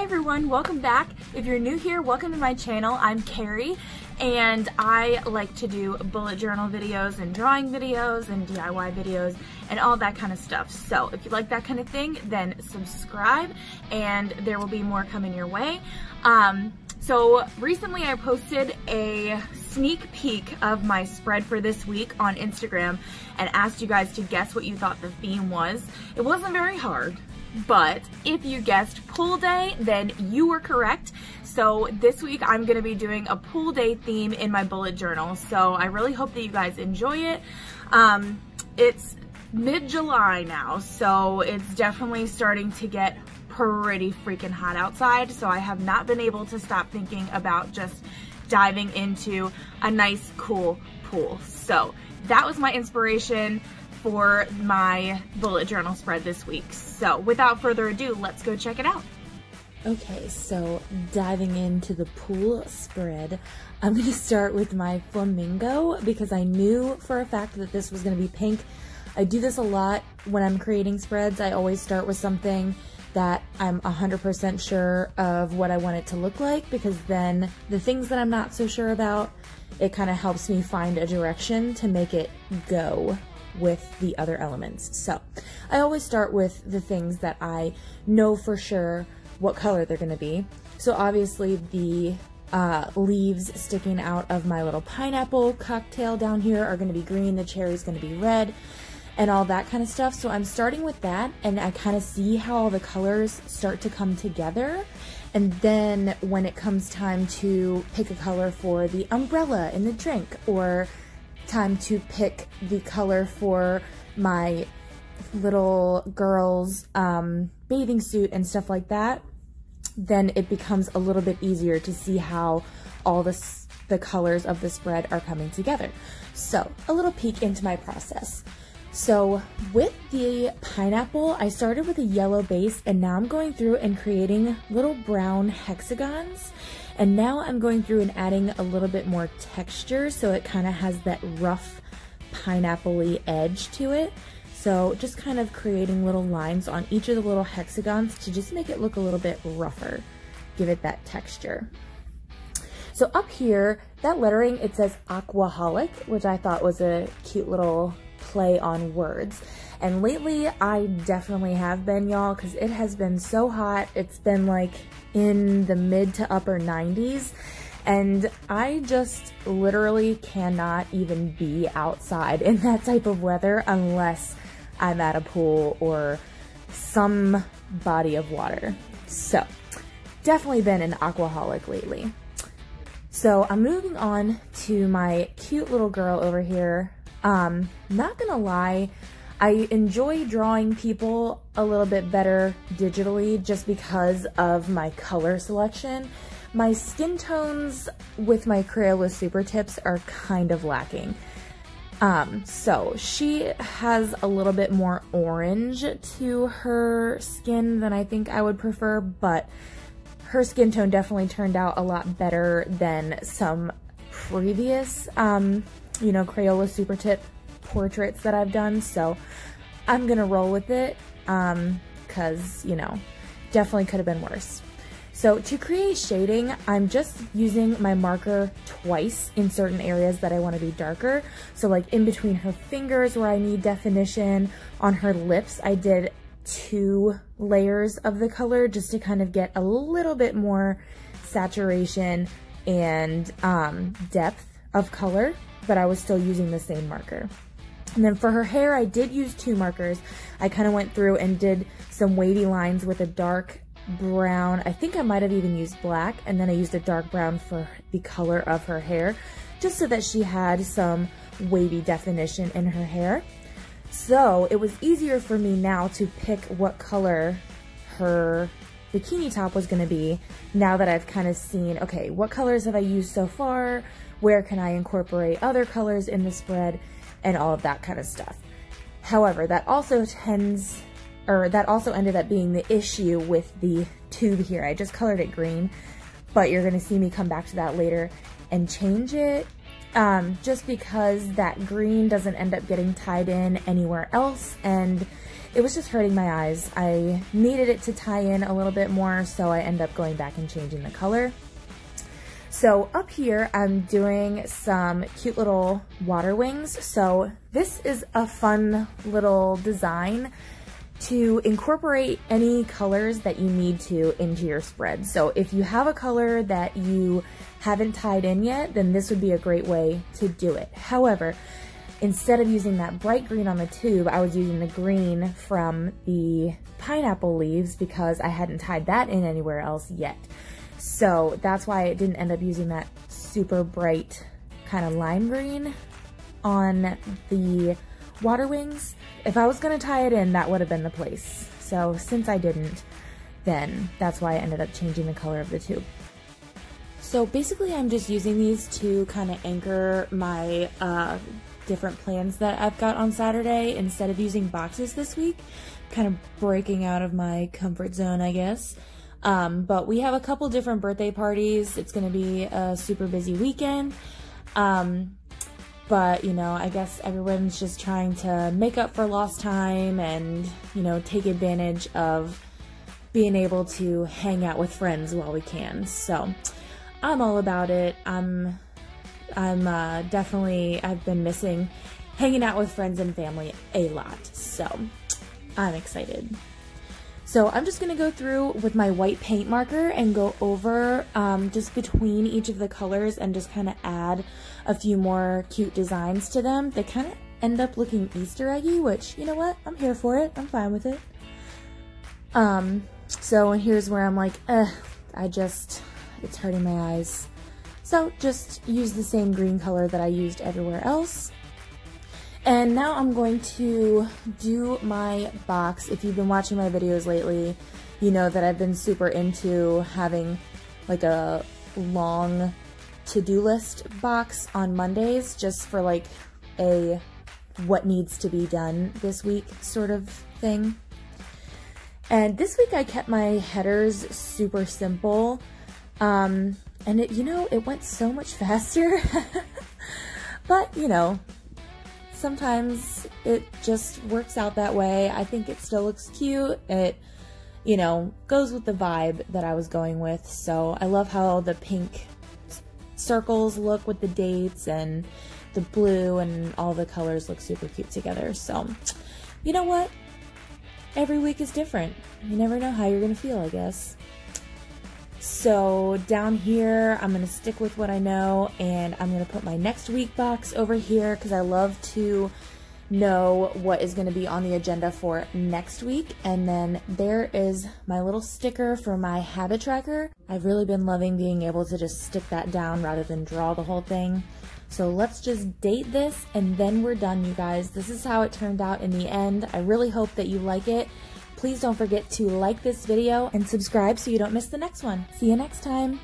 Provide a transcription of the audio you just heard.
everyone, welcome back. If you're new here, welcome to my channel. I'm Carrie and I like to do bullet journal videos and drawing videos and DIY videos and all that kind of stuff. So if you like that kind of thing, then subscribe and there will be more coming your way. So recently I posted a sneak peek of my spread for this week on Instagram and asked you guys to guess what you thought the theme was. It wasn't very hard, but if you guessed pool day, then you were correct. So this week I'm gonna be doing a pool day theme in my bullet journal. So I really hope that you guys enjoy it. It's mid-July now, so it's definitely starting to get pretty freaking hot outside. So I have not been able to stop thinking about just diving into a nice, cool pool. So that was my inspiration for my bullet journal spread this week. So without further ado, let's go check it out. Okay, so diving into the pool spread, I'm going to start with my flamingo because I knew for a fact that this was going to be pink. I do this a lot when I'm creating spreads. I always start with something that I'm 100% sure of what I want it to look like, because then the things that I'm not so sure about, it kind of helps me find a direction to make it go with the other elements. So I always start with the things that I know for sure what color they're going to be. So obviously the leaves sticking out of my little pineapple cocktail down here are going to be green, the cherry's going to be red, and all that kind of stuff. So I'm starting with that, and I kind of see how all the colors start to come together. And then when it comes time to pick a color for the umbrella in the drink, or time to pick the color for my little girl's bathing suit and stuff like that, then it becomes a little bit easier to see how all the colors of the spread are coming together. So a little peek into my process. So with the pineapple, I started with a yellow base, and now I'm going through and creating little brown hexagons. And now I'm going through and adding a little bit more texture, so it kind of has that rough pineapple-y edge to it. So just kind of creating little lines on each of the little hexagons to just make it look a little bit rougher, give it that texture. So up here, that lettering, it says Aquaholic, which I thought was a cute little play on words. And lately I definitely have been, y'all, because it has been so hot. It's been like in the mid to upper 90s, and I just literally cannot even be outside in that type of weather unless I'm at a pool or some body of water. So definitely been an aquaholic lately. So I'm moving on to my cute little girl over here. Not gonna lie, I enjoy drawing people a little bit better digitally just because of my color selection. My skin tones with my Crayola Supertips are kind of lacking. So she has a little bit more orange to her skin than I think I would prefer, but her skin tone definitely turned out a lot better than some previous, you know, Crayola Supertip portraits that I've done. So I'm gonna roll with it, cause, you know, definitely could have been worse. So to create shading, I'm just using my marker twice in certain areas that I want to be darker. So like in between her fingers where I need definition, on her lips I did 2 layers of the color just to kind of get a little bit more saturation and depth of color, but I was still using the same marker. And then for her hair, I did use 2 markers. I kind of went through and did some wavy lines with a dark brown. I think I might have even used black, and then I used a dark brown for the color of her hair, just so that she had some wavy definition in her hair. So it was easier for me now to pick what color her bikini top was going to be, now that I've kind of seen, okay, what colors have I used so far, where can I incorporate other colors in the spread, and all of that kind of stuff. However, that also ended up being the issue with the tube here. I just colored it green, but you're gonna see me come back to that later and change it, just because that green doesn't end up getting tied in anywhere else, and it was just hurting my eyes. I needed it to tie in a little bit more, so I ended up going back and changing the color. So up here, I'm doing some cute little water wings. So this is a fun little design to incorporate any colors that you need to into your spread. So if you have a color that you haven't tied in yet, then this would be a great way to do it. However, instead of using that bright green on the tube, I was using the green from the pineapple leaves because I hadn't tied that in anywhere else yet. So that's why I didn't end up using that super bright kind of lime green on the water wings. If I was gonna tie it in, that would have been the place. So since I didn't, then that's why I ended up changing the color of the tube. So basically I'm just using these to kind of anchor my different plans that I've got on Saturday instead of using boxes this week. Kind of breaking out of my comfort zone, I guess. But we have a couple different birthday parties. It's gonna be a super busy weekend. But, you know, I guess everyone's just trying to make up for lost time and, you know, take advantage of being able to hang out with friends while we can. So I'm all about it. I'm definitely, I've been missing hanging out with friends and family a lot. So I'm excited. So I'm just gonna go through with my white paint marker and go over just between each of the colors and just kind of add a few more cute designs to them. They kind of end up looking Easter eggy, which, you know what, I'm here for it. I'm fine with it. So here's where I'm like, it's hurting my eyes. So just use the same green color that I used everywhere else. And now I'm going to do my box. If you've been watching my videos lately, you know that I've been super into having like a long to-do list box on Mondays just for like a what needs to be done this week sort of thing. And this week I kept my headers super simple. And it, you know, it went so much faster. But, you know, sometimes it just works out that way. I think it still looks cute. It, you know, goes with the vibe that I was going with. So I love how the pink circles look with the dates and the blue and all the colors look super cute together. So, you know what? Every week is different. You never know how you're gonna feel, I guess. So down here, I'm gonna stick with what I know, and I'm gonna put my next week box over here because I love to know what is gonna be on the agenda for next week. And then there is my little sticker for my habit tracker. I've really been loving being able to just stick that down rather than draw the whole thing. So let's just date this and then we're done, you guys. This is how it turned out in the end. I really hope that you like it. Please don't forget to like this video and subscribe so you don't miss the next one. See you next time.